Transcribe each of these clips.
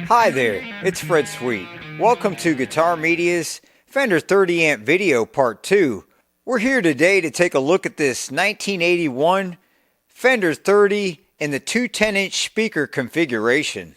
Hi there, it's Fred Sweet. Welcome to Guitar Media's Fender 30 amp video part 2. We're here today to take a look at this 1981 Fender 30 in the 2 10-inch speaker configuration.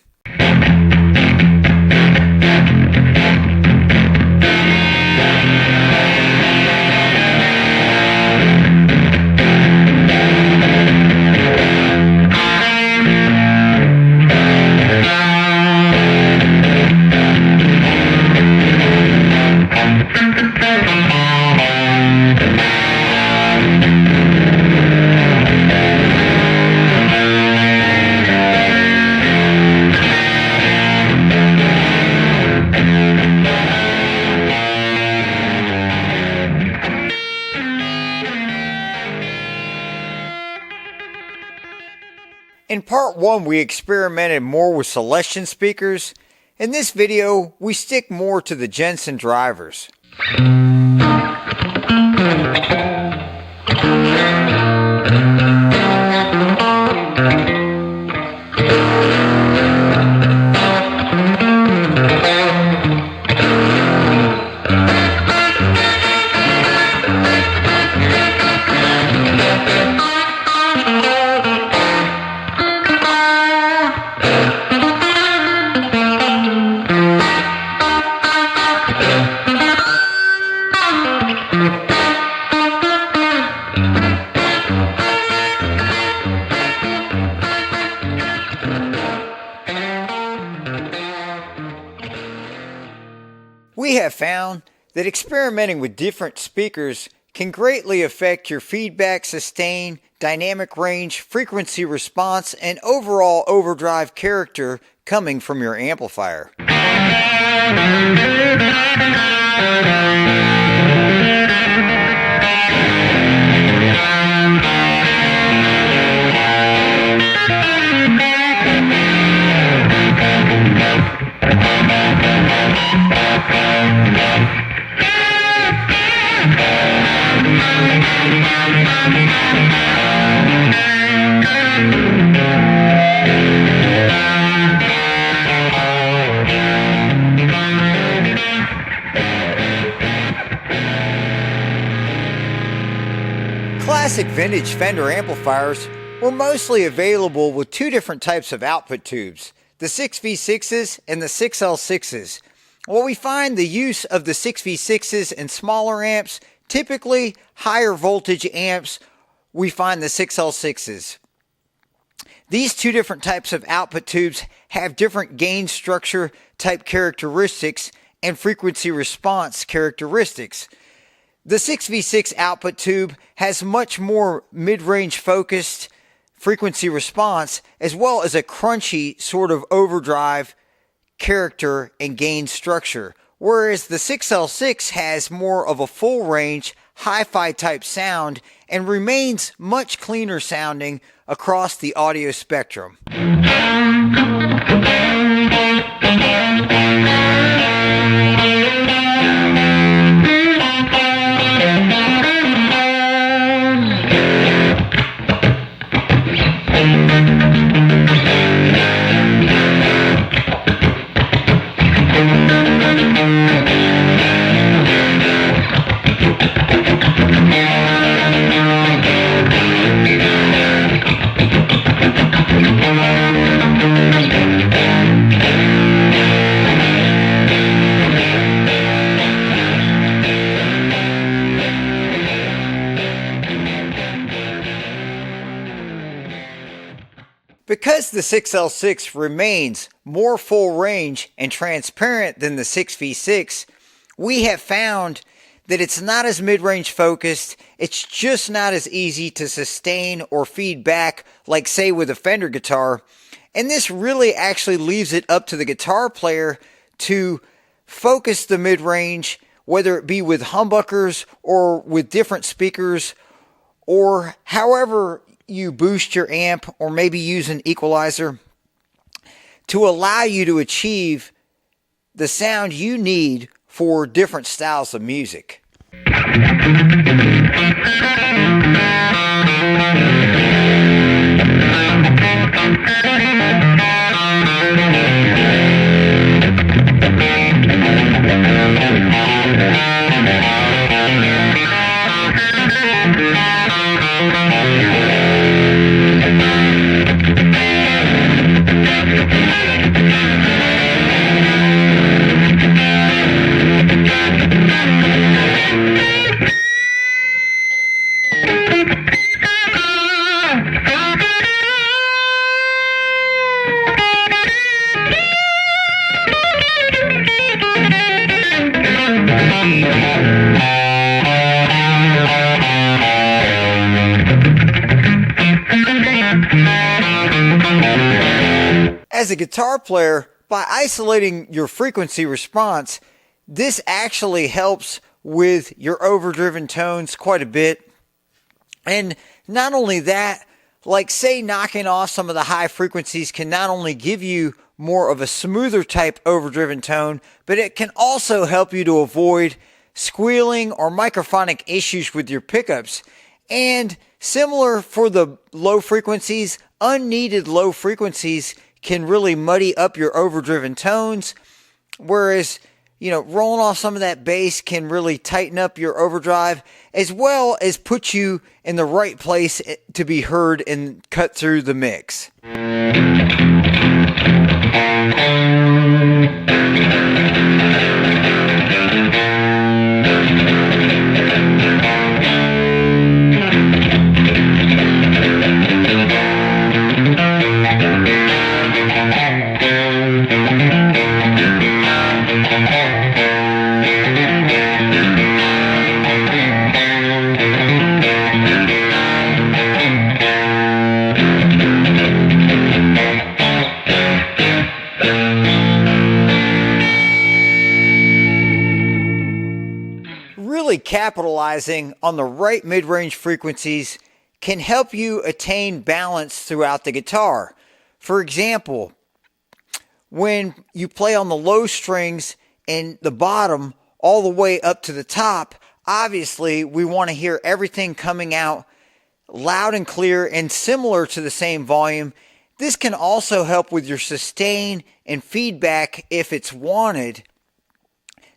In part 1, we experimented more with selection speakers. In this video, we stick more to the Jensen drivers. We have found that experimenting with different speakers can greatly affect your feedback, sustain, dynamic range, frequency response, and overall overdrive character coming from your amplifier. Classic vintage Fender amplifiers were mostly available with 2 different types of output tubes, the 6V6s and the 6L6s. While we find the use of the 6V6s in smaller amps, typically higher voltage amps, we find the 6L6s. These 2 different types of output tubes have different gain structure type characteristics and frequency response characteristics. The 6V6 output tube has much more mid-range focused frequency response as well as a crunchy sort of overdrive character and gain structure, whereas the 6L6 has more of a full range hi-fi type sound and remains much cleaner sounding across the audio spectrum. Because the 6L6 remains more full range and transparent than the 6V6, we have found that it's not as mid-range focused, it's just not as easy to sustain or feed back like say with a Fender guitar, and this really actually leaves it up to the guitar player to focus the mid-range, whether it be with humbuckers or with different speakers or however you boost your amp or maybe use an equalizer to allow you to achieve the sound you need for different styles of music. As a guitar player, by isolating your frequency response, this actually helps with your overdriven tones quite a bit. And not only that, like say knocking off some of the high frequencies can not only give you more of a smoother type overdriven tone, but it can also help you to avoid squealing or microphonic issues with your pickups. And similar for the low frequencies, unneeded low frequencies can really muddy up your overdriven tones, whereas rolling off some of that bass can really tighten up your overdrive, as well as put you in the right place to be heard and cut through the mix. Capitalizing on the right mid-range frequencies can help you attain balance throughout the guitar. For example, when you play on the low strings and the bottom all the way up to the top, obviously we want to hear everything coming out loud and clear and similar to the same volume. This can also help with your sustain and feedback if it's wanted.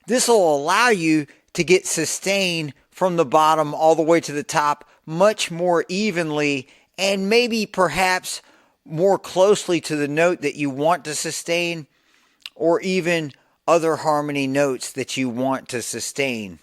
This will allow you to get sustain from the bottom all the way to the top much more evenly, and maybe perhaps more closely to the note that you want to sustain, or even other harmony notes that you want to sustain.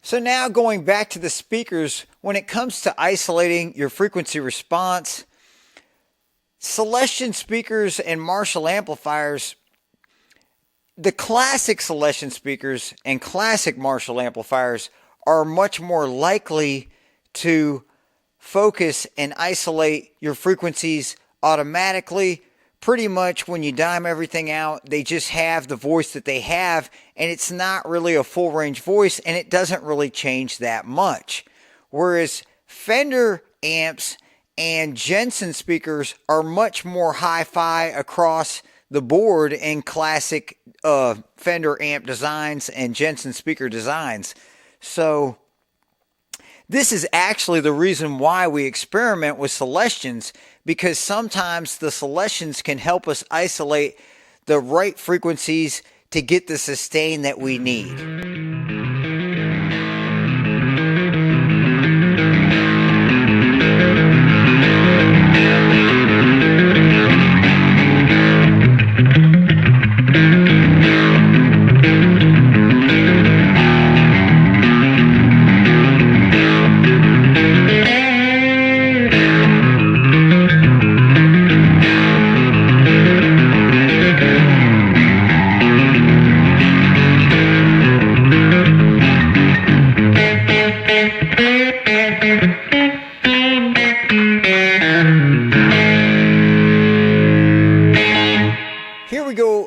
So now going back to the speakers, when it comes to isolating your frequency response, Celestion speakers and Marshall amplifiers, the classic Celestion speakers and classic Marshall amplifiers are much more likely to focus and isolate your frequencies automatically. Pretty much when you dime everything out, they just have the voice that they have, and it's not really a full range voice, and it doesn't really change that much. Whereas Fender amps and Jensen speakers are much more hi-fi across the board in classic Fender amp designs and Jensen speaker designs. So this is actually the reason why we experiment with Celestions, because sometimes the Celestions can help us isolate the right frequencies to get the sustain that we need.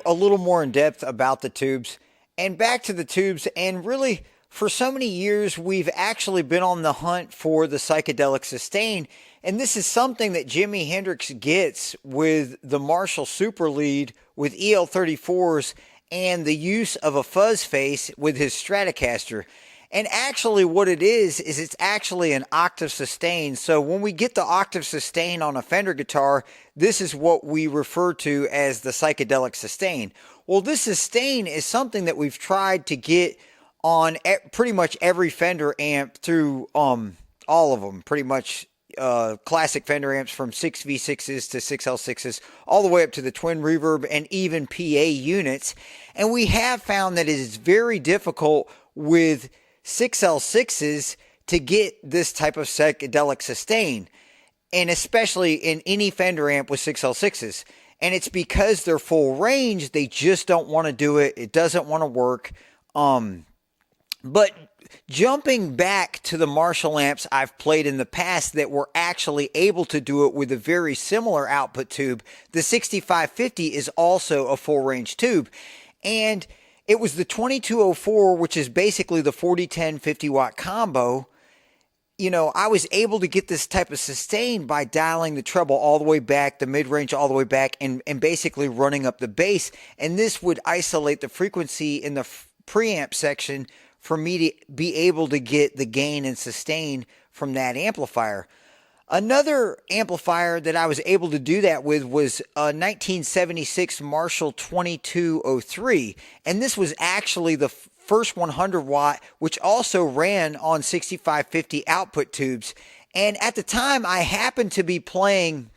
go a little more in depth about the tubes and back to the tubes. And really, for so many years, we've actually been on the hunt for the psychedelic sustain. And this is something that Jimi Hendrix gets with the Marshall Super Lead with EL34s and the use of a fuzz face with his Stratocaster. And actually what it is it's actually an octave sustain. So when we get the octave sustain on a Fender guitar, this is what we refer to as the psychedelic sustain. Well, this sustain is something that we've tried to get on pretty much every Fender amp through all of them, pretty much classic Fender amps from 6V6s to 6L6s, all the way up to the twin reverb and even PA units. And we have found that it is very difficult with 6L6s to get this type of psychedelic sustain, and especially in any Fender amp with 6L6s. And it's because they're full range, they just don't want to do it. It doesn't want to work. But jumping back to the Marshall amps I've played in the past that were actually able to do it with a very similar output tube, the 6550 is also a full range tube. And it was the 2204, which is basically the 4010 50 watt combo. You know, I was able to get this type of sustain by dialing the treble all the way back, the mid-range all the way back, and basically running up the bass. And this would isolate the frequency in the preamp section for me to be able to get the gain and sustain from that amplifier. Another amplifier that I was able to do that with was a 1976 Marshall 2203. And this was actually the first 100 watt, which also ran on 6550 output tubes. And at the time, I happened to be playing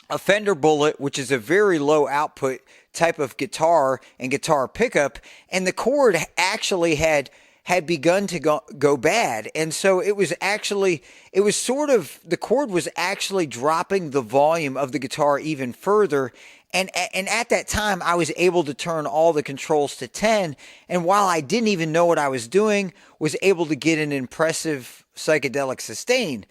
a Fender Bullet, which is a very low output type of guitar and guitar pickup. And the chord actually had begun to go bad. And so the chord was actually dropping the volume of the guitar even further. And at that time, I was able to turn all the controls to 10. And while I didn't even know what I was doing, was able to get an impressive psychedelic sustain.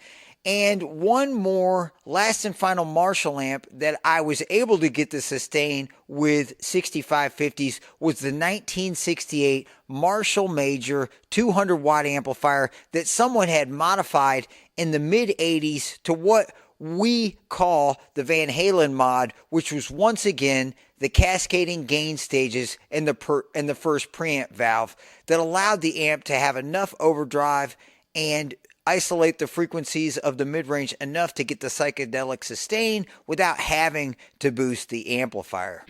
And one more last and final Marshall amp that I was able to get the sustain with 6550s was the 1968 Marshall Major 200 watt amplifier that someone had modified in the mid 80s to what we call the Van Halen mod, which was once again the cascading gain stages and the first preamp valve that allowed the amp to have enough overdrive and isolate the frequencies of the mid-range enough to get the psychedelic sustain without having to boost the amplifier.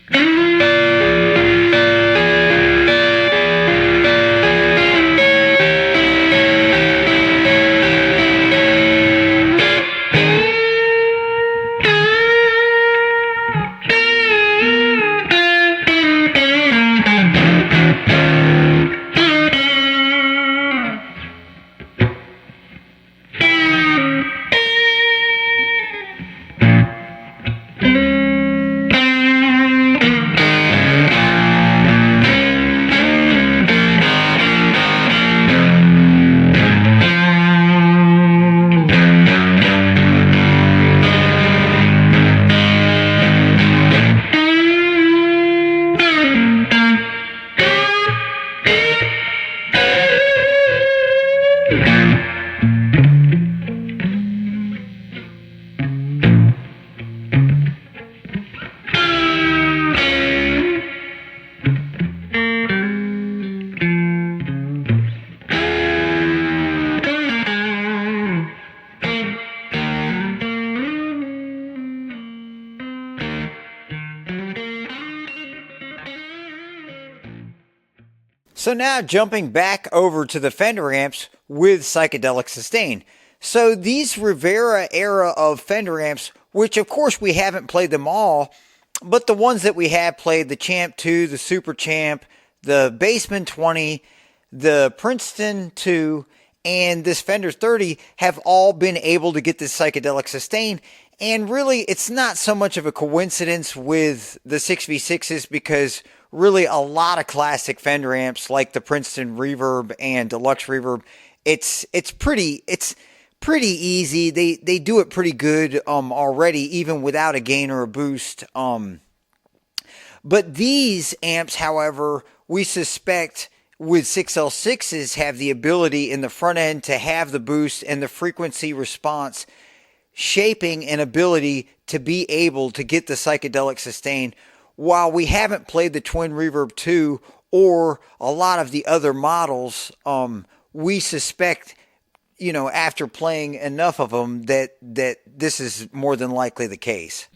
So now jumping back over to the Fender amps with psychedelic sustain. So these Rivera era of Fender amps, which of course we haven't played them all, but the ones that we have played, the Champ 2, the Super Champ, the Bassman 20, the Princeton 2, and this Fender 30 have all been able to get this psychedelic sustain. And really, it's not so much of a coincidence with the 6V6s because really a lot of classic Fender amps like the Princeton Reverb and Deluxe Reverb, it's pretty easy. They do it pretty good already, even without a gain or a boost. But these amps, however, we suspect with 6L6s have the ability in the front end to have the boost and the frequency response shaping and ability to be able to get the psychedelic sustain. While we haven't played the Twin Reverb 2 or a lot of the other models, we suspect, you know, after playing enough of them that this is more than likely the case.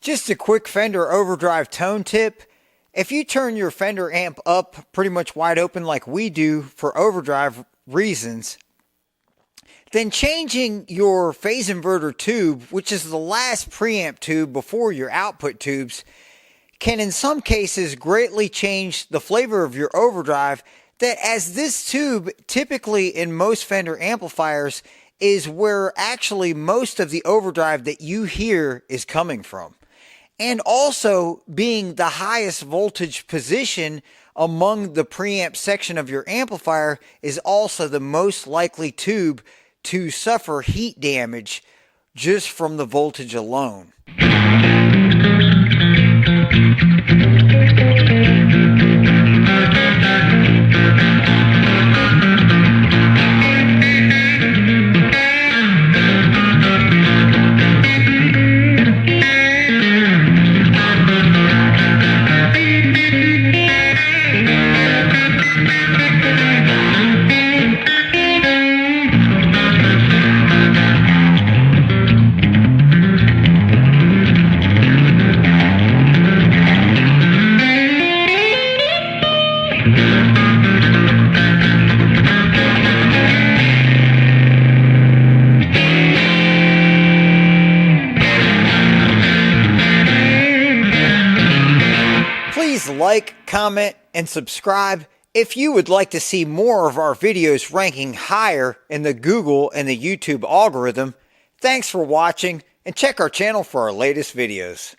Just a quick Fender overdrive tone tip. If you turn your Fender amp up pretty much wide open like we do for overdrive reasons, then changing your phase inverter tube, which is the last preamp tube before your output tubes, can in some cases greatly change the flavor of your overdrive, that as this tube typically in most Fender amplifiers is where actually most of the overdrive that you hear is coming from. And also being the highest voltage position among the preamp section of your amplifier is also the most likely tube to suffer heat damage just from the voltage alone. Please like, comment, and subscribe if you would like to see more of our videos ranking higher in the Google and the YouTube algorithm. Thanks for watching, and check our channel for our latest videos.